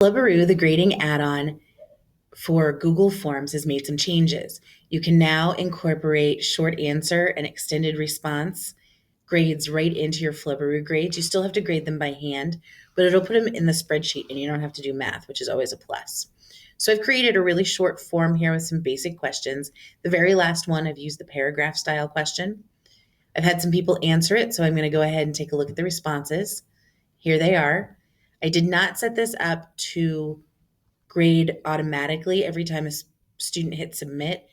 Flubaroo, the grading add-on for Google Forms, has made some changes. You can now incorporate short answer and extended response grades right into your Flubaroo grades. You still have to grade them by hand, but it'll put them in the spreadsheet and you don't have to do math, which is always a plus. So I've created a really short form here with some basic questions. The very last one, I've used the paragraph style question. I've had some people answer it, so I'm going to go ahead and take a look at the responses. Here they are. I did not set this up to grade automatically every time a student hits submit,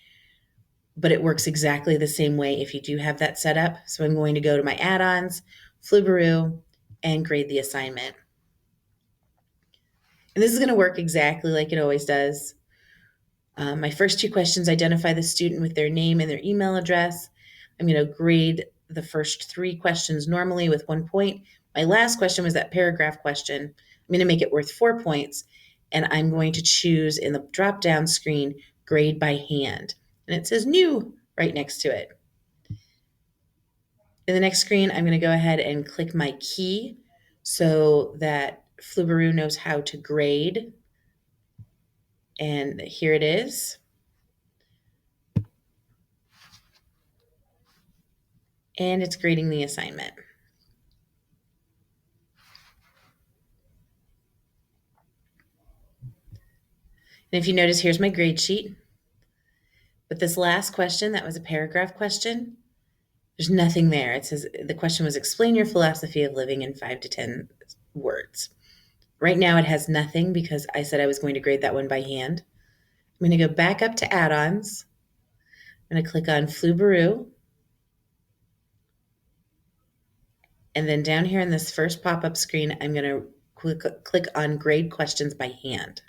but it works exactly the same way if you do have that set up. So I'm going to go to my add-ons, Flubaroo, and grade the assignment. And this is going to work exactly like it always does. My first two questions identify the student with their name and their email address. I'm going to grade the first three questions normally with 1 point. My last question was that paragraph question. I'm going to make it worth 4 points, and I'm going to choose in the drop-down screen, grade by hand. And it says new right next to it. In the next screen, I'm going to go ahead and click my key so that Flubaroo knows how to grade. And here it is. And it's grading the assignment. And if you notice, here's my grade sheet. But this last question, that was a paragraph question, there's nothing there. It says the question was explain your philosophy of living in 5 to 10 words. Right now it has nothing because I said I was going to grade that one by hand. I'm going to go back up to add-ons. I'm going to click on Flubaroo. And then down here in this first pop-up screen, I'm going to click on grade questions by hand.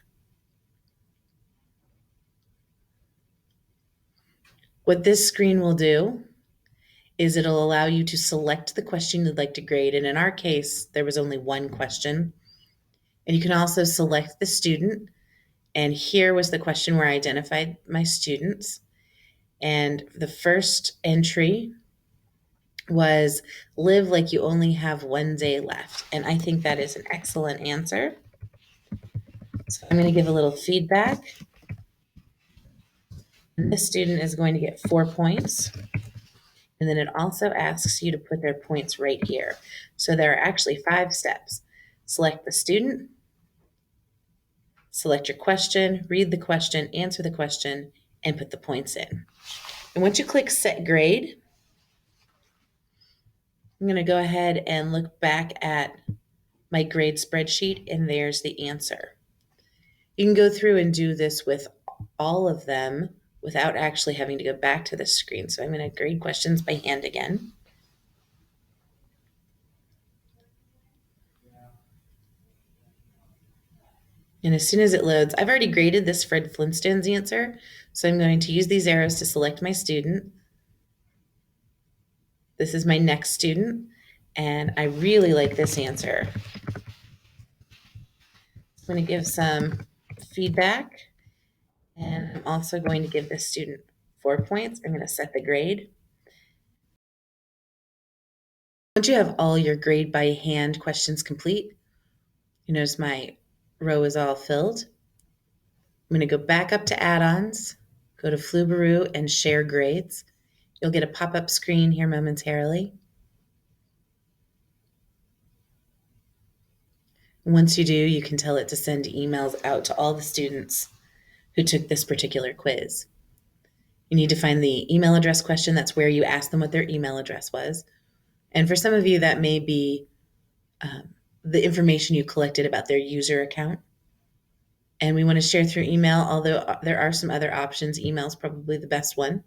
What this screen will do is it'll allow you to select the question you'd like to grade. And in our case, there was only one question. And you can also select the student. And here was the question where I identified my students. And the first entry was live like you only have 1 day left. And I think that is an excellent answer. So I'm going to give a little feedback. And this student is going to get 4 points. And then it also asks you to put their points right here. So there are actually 5 steps. Select the student, select your question, read the question, answer the question, and put the points in. And once you click set grade, I'm going to go ahead and look back at my grade spreadsheet, and there's the answer. You can go through and do this with all of them without actually having to go back to the screen. So I'm going to grade questions by hand again. And as soon as it loads, I've already graded this Fred Flintstone's answer. So I'm going to use these arrows to select my student. This is my next student, and I really like this answer. I'm going to give some feedback, and I'm also going to give this student 4 points. I'm going to set the grade. Once you have all your grade by hand questions complete, you notice my row is all filled. I'm going to go back up to add-ons, go to Flubaroo and share grades. You'll get a pop-up screen here momentarily. Once you do, you can tell it to send emails out to all the students who took this particular quiz. You need to find the email address question. That's where you ask them what their email address was. And for some of you, that may be the information you collected about their user account. And we want to share through email, although there are some other options. Email is probably the best one.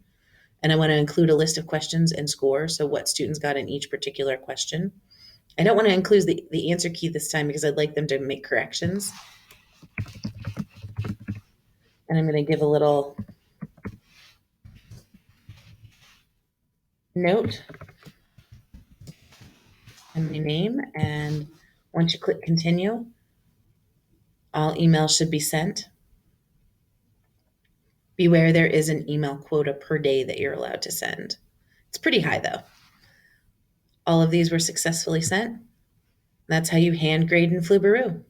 And I want to include a list of questions and scores, so what students got in each particular question. I don't want to include the answer key this time because I'd like them to make corrections. And I'm going to give a little note and my name. And once you click continue, all emails should be sent. Beware, there is an email quota per day that you're allowed to send. It's pretty high though. All of these were successfully sent. That's how you hand grade in Flubaroo.